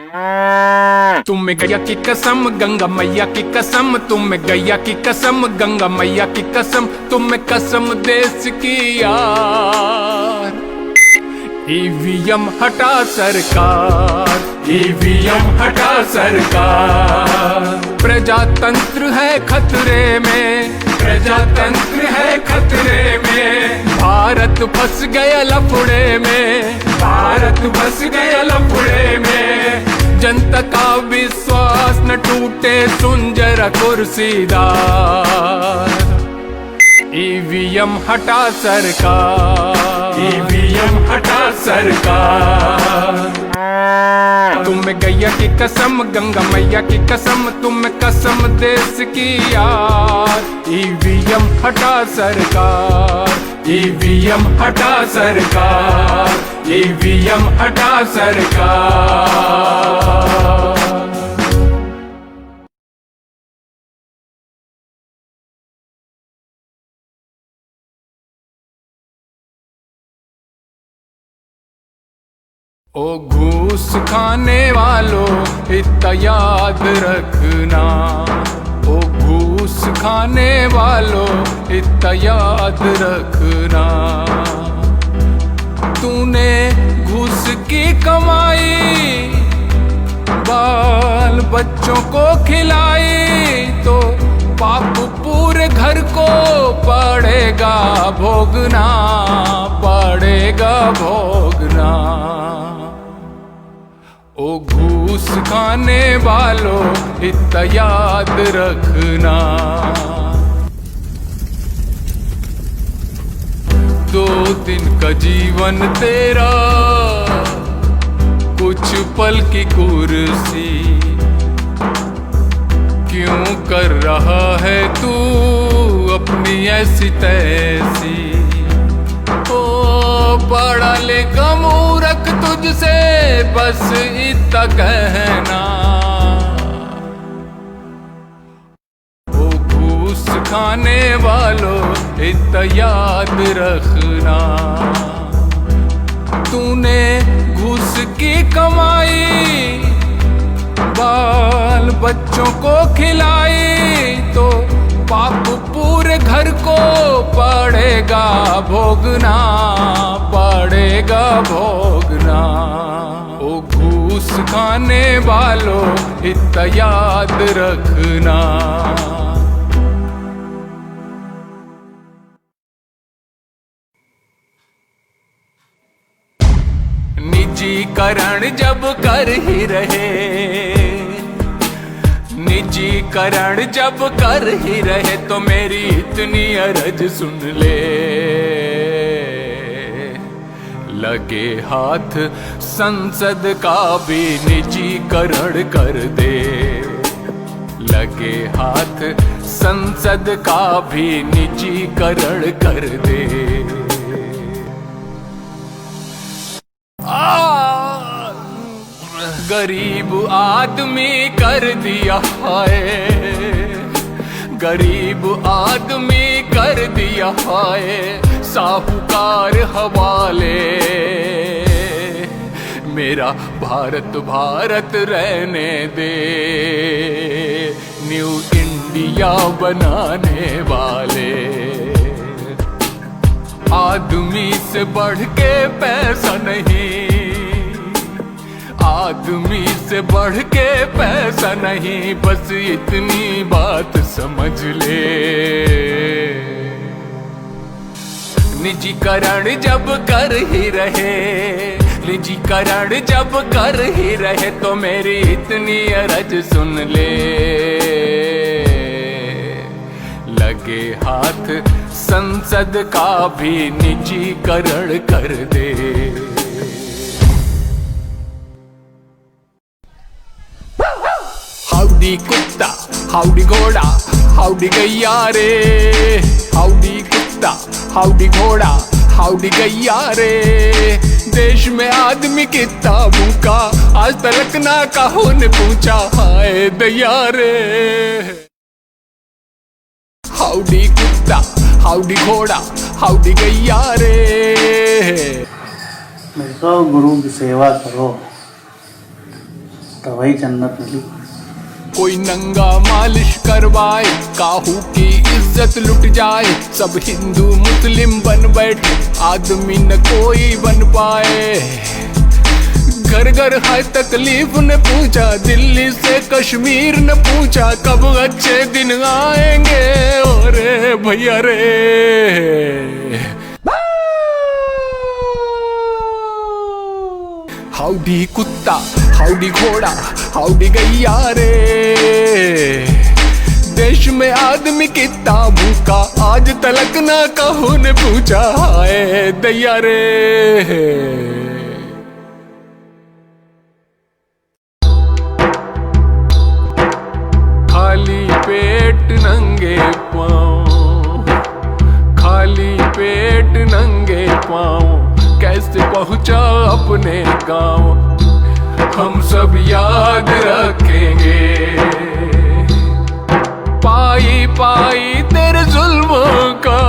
तुम्हें गैया की कसम गंगा मैया की कसम, तुम्हें गैया की कसम गंगा मैया की कसम, तुम्हें कसम देश की यार। ईवीएम हटा सरकार, ईवीएम हटा सरकार, प्रजातंत्र है खतरे में, प्रजातंत्र है खतरे में, भारत फंस गया लफड़े में, भारत फंस गया लफड़े में, जनता का विश्वास न टूटे सुन जरा कुर्सीदार। ईवीएम हटा सरकार, ईवीएम हटा सरकार, तुम्हें गैया की कसम गंगा मैया की कसम, तुम्हें कसम देश की यार। ईवीएम हटा सरकार, ईवीएम हटा सरकार, ईवीएम हटा सरकार। ओ घूस खाने वालों इतना याद रखना, ओ घूस खाने वालों इतना याद रखना, तूने घूस की कमाई बाल बच्चों को खिलाई तो पाप पूरे घर को पड़ेगा भोगना, पड़ेगा भोगना। ओ घूस खाने वालों इतना याद रखना, 2 दिन का जीवन तेरा कुछ पल की कुर्सी, क्यों कर रहा है तू अपनी ऐसी तैसी। ओ पढ़ा लिखा मूर्ख तुझसे बस इतना कहना, ओ घूस खाने वालों इतना याद रखना, तूने घूस की कमाई बाल बच्चों को खिलाई तो पाप पूरे घर को पड़ेगा भोगना, पड़ेगा भोगना। ओ घूस खाने वालों इतना याद रखना। निजीकरण जब कर ही रहे, निजीकरण जब कर ही रहे तो मेरी इतनी अर्ज सुन ले, लगे हाथ संसद का भी निजीकरण कर दे, लगे हाथ संसद का भी निजीकरण कर दे। गरीब आदमी कर दिया है, गरीब आदमी कर दिया है साहूकार हवाले, मेरा भारत भारत रहने दे, न्यू इंडिया बनाने वाले। आदमी से बढ़ के पैसा नहीं, आदमी से बढ़ के पैसा नहीं, बस इतनी बात समझ ले। निजीकरण जब कर ही रहे, निजीकरण जब कर ही रहे तो मेरी इतनी अर्ज सुन ले, लगे हाथ संसद का भी निजीकरण कर दे। हाउडी कुत्ता, हाउडी घोड़ा, हाउडी गैया रे, हाउडी कुत्ता, हाउडी घोड़ा, हाउडी गैया रे। देश में आदमी कितना भूखा आज तक ना कहो ने पूछा, हाय दया रे। हाउडी कुत्ता, हाउडी घोड़ा, हाउडी गैया रे। मैं तो गुरु की सेवा करो तो वही जन्नत मिली। कोई नंगा मालिश करवाए, काहू की इज्जत लुट जाए, सब हिंदू मुस्लिम बन बैठे, आदमी न कोई बन पाए। घर घर है तकलीफ ने पूछा, दिल्ली से कश्मीर ने पूछा, कब अच्छे दिन आएंगे ओरे भैया रे। हाउडी कुत्ता, हाउडी घोड़ा, हाउडी गैया रे। देश में आदमी कितना भूखा, आज तलक ना कहू ने पूछा, हाय दैया रे। खाली पेट नंगे पाँव, खाली पेट नंगे पाँव, कैसे पहुँचा अपने गाँव, हम सब याद रखेंगे। पाई पाई तेरे जुल्मों का,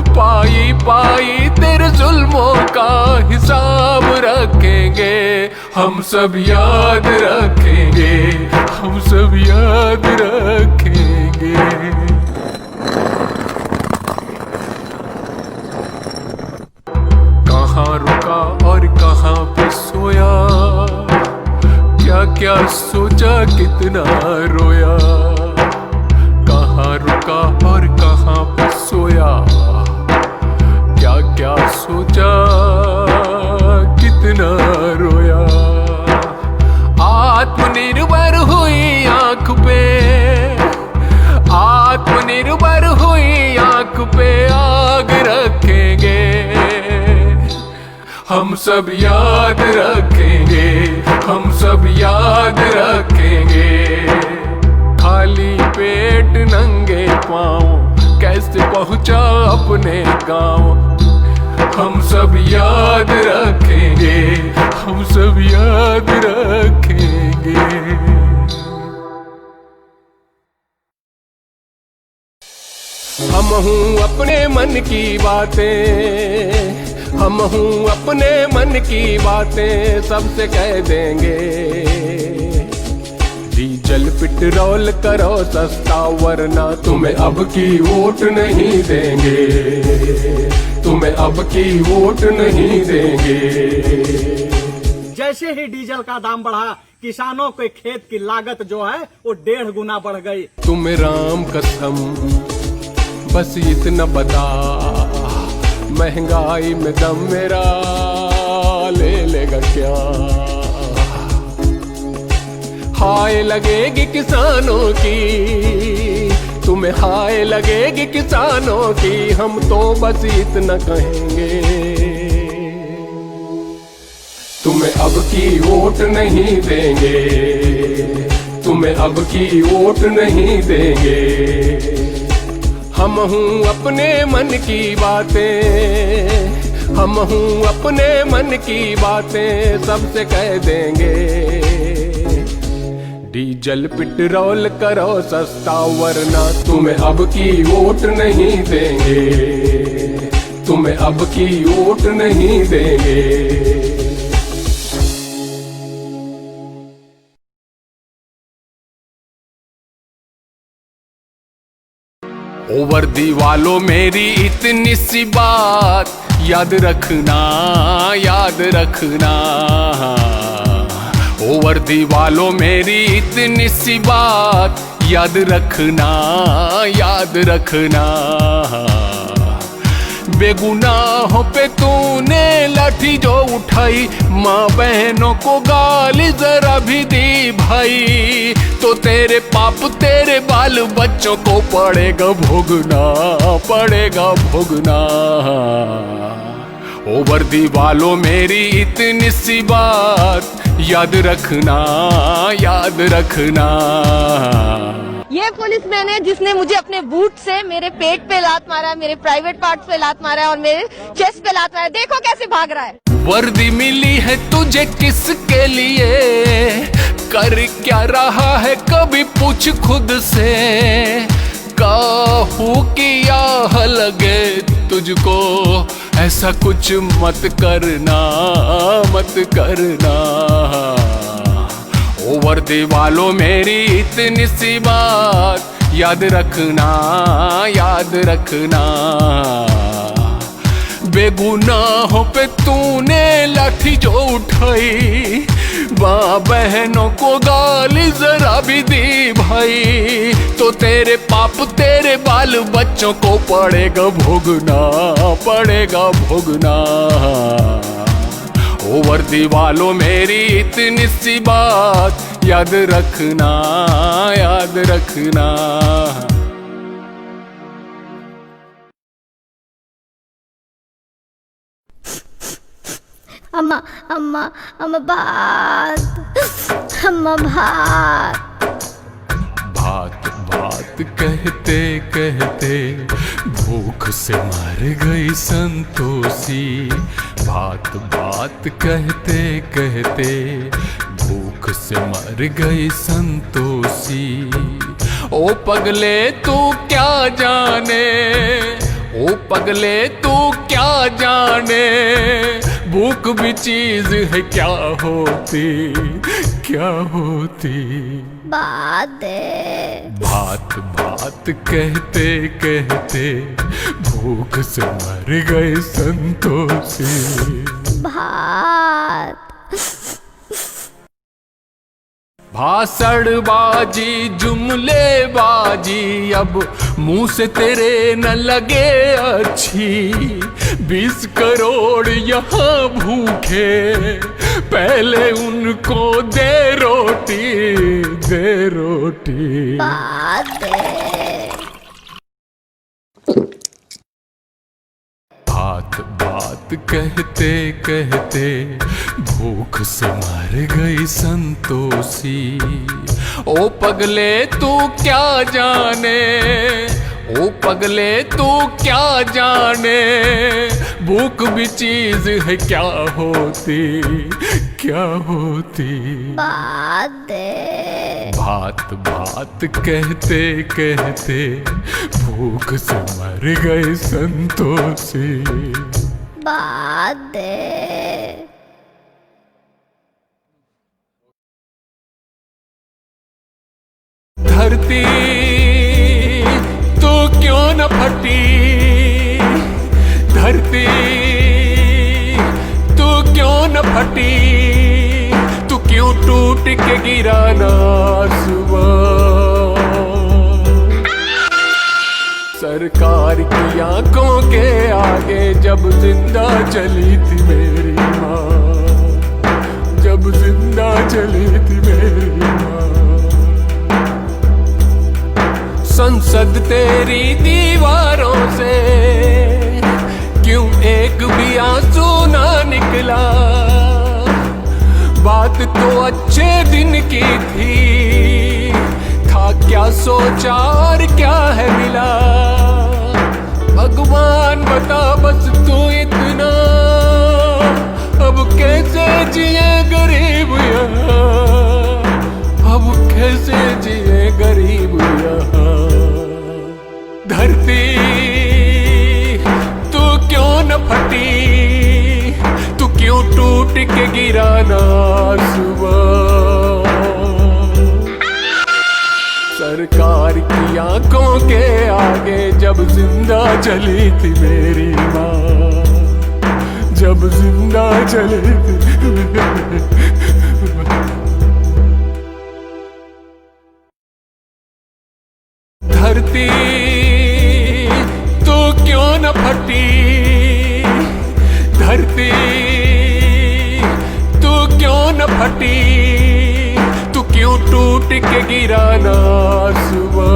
पाई पाई तेरे जुल्मों का हिसाब रखेंगे, हम सब याद रखेंगे, हम सब याद रखेंगे। कहाँ रुका और कहाँ पे सोया, क्या क्या सोचा कितना रोया, कहाँ रुका और कहाँ पे सोया, क्या क्या सोचा कितना रोया। आत्मनिर्भर हुई आंख पे, आत्मनिर्भर हुई आंख पे आग रखेंगे, हम सब याद रखेंगे, हम सब याद रखेंगे। खाली पेट नंगे पाँव, कैसे पहुँचा अपने गाँव, हम सब याद रखेंगे, हम सब याद रखेंगे। हम हूँ अपने मन की बातें, हम हूँ अपने मन की बातें सबसे कह देंगे। डीजल पेट्रोल करो सस्ता, वरना तुम्हें अब की वोट नहीं देंगे, तुम्हें अब की वोट नहीं देंगे। जैसे ही डीजल का दाम बढ़ा, किसानों के खेत की लागत जो है वो 1.5 गुना बढ़ गई। तुम्हें राम कसम बस इतना बता, महंगाई में दम मेरा ले लेगा क्या। हाय लगेगी किसानों की, तुम्हें हाय लगेगी किसानों की, हम तो बस इतना कहेंगे। तुम्हें अब की वोट नहीं देंगे, तुम्हें अब की वोट नहीं देंगे। हम हूँ अपने मन की बातें, हम हूँ अपने मन की बातें सबसे कह देंगे। डीजल पेट्रोल करो सस्ता, वरना तुम्हें अब की वोट नहीं देंगे, तुम्हें अब की वोट नहीं देंगे। ओ वर्दी वालों मेरी इतनी सी बात याद रखना, याद रखना। ओ वर्दी वालों मेरी इतनी सी बात याद रखना, याद रखना। बेगुनाहों पे तूने लाठी जो उठाई, माँ बहनों को गाली जरा भी दी भाई, तो तेरे पाप तेरे बाल बच्चों को पड़ेगा भोगना, पड़ेगा भोगना। ओ वर्दी वालों मेरी इतनी सी बात याद रखना, याद रखना। ये पुलिसमैन है जिसने मुझे अपने बूट से मेरे पेट पे लात मारा, मेरे प्राइवेट पार्ट्स पे लात मारा और मेरे चेस्ट पे लात मारा। देखो कैसे भाग रहा है। वर्दी मिली है तुझे किसके लिए, कर क्या रहा है कभी पूछ खुद से। काहू किया लगे तुझको, ऐसा कुछ मत करना, मत करना। वर्दी वालों मेरी इतनी सी बात याद रखना, याद रखना। बेगुनाहों पे तूने लाठी जो उठाई, माँ बहनों को गाली जरा भी दी भाई, तो तेरे पाप तेरे बाल बच्चों को पड़ेगा भोगना, पड़ेगा भोगना। ओ वर्दी वालों मेरी इतनी सी बात याद रखना, याद रखना। अम्मा अम्मा अम्मा भात, अम्मा भात। भात भात कहते कहते भूख से मर गई संतोषी। भात भात कहते कहते भूख से मर गई संतोषी। ओ पगले तू क्या जाने, ओ पगले तू क्या जाने, भूख भी चीज है क्या होती, क्या होती। भात दे। भात भात कहते कहते भूख से मर गए संतोषी। भात। भाषणबाजी जुमलेबाजी अब मुंह से तेरे न लगे अच्छी। 20 करोड़ यहाँ भूखे, पहले उनको दे रोटी, दे रोटी। भात दे। भात भात कहते कहते भूख से मर गई संतोषी। ओ पगले तू क्या जाने, ओ पगले तू क्या जाने, भूख भी चीज है क्या होती, क्या होती। भात दे। भात भात कहते कहते भूख से मर गए संतोषी। भात दे। धरती तू क्यों न फटी, धरती तू क्यों न फटी, तू क्यों टूट के गिरा ना सुबह। सरकार की आंखों के आगे जब जिंदा चली थी मेरी माँ, जब जिंदा चली थी मेरी माँ। संसद तेरी दीवारों से क्यों एक भी आंसू ना निकला। बात तो अच्छे दिन की थी, था क्या सोचा और क्या है मिला। भगवान बता बस तू इतना, अब कैसे जिए गरीब यहाँ, अब कैसे जिए गरीब यहाँ। धरती तू क्यों न फटी, तू क्यों टूट के गिरा ना सुबह। सरकार की आंखों के आगे जब जिंदा चली थी मेरी माँ, जब जिंदा चली थी। धरती तू क्यों न फटी, धरती तू क्यों न फटी, तू क्यों टूट के गिरा ना सुबह।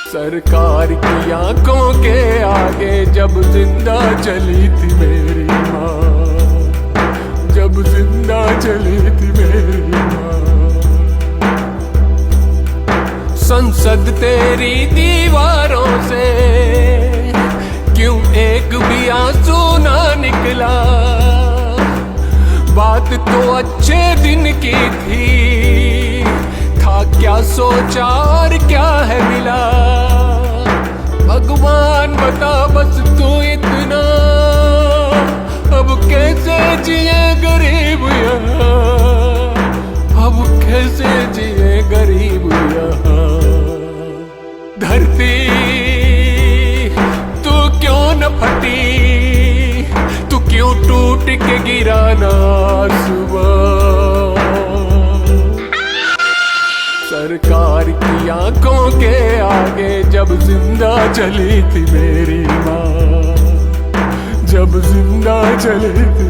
सरकार की आंखों के आगे जब जिंदा चली थी मेरी माँ, जब जिंदा चली थी मेरी माँ। संसद तेरी दीवारों से क्यों एक भी आंसू ना निकला। बात तो अच्छे दिन की थी, था क्या सोचा और क्या है मिला। भगवान बता बस तू इतना, अब कैसे जिए गरीब यहाँ, धरती तू क्यों न फटी, तू क्यों टूट के गिरा ना सुबह। सरकार की आंखों के आगे जब जिंदा चली थी मेरी माँ, जब जिंदा चली थी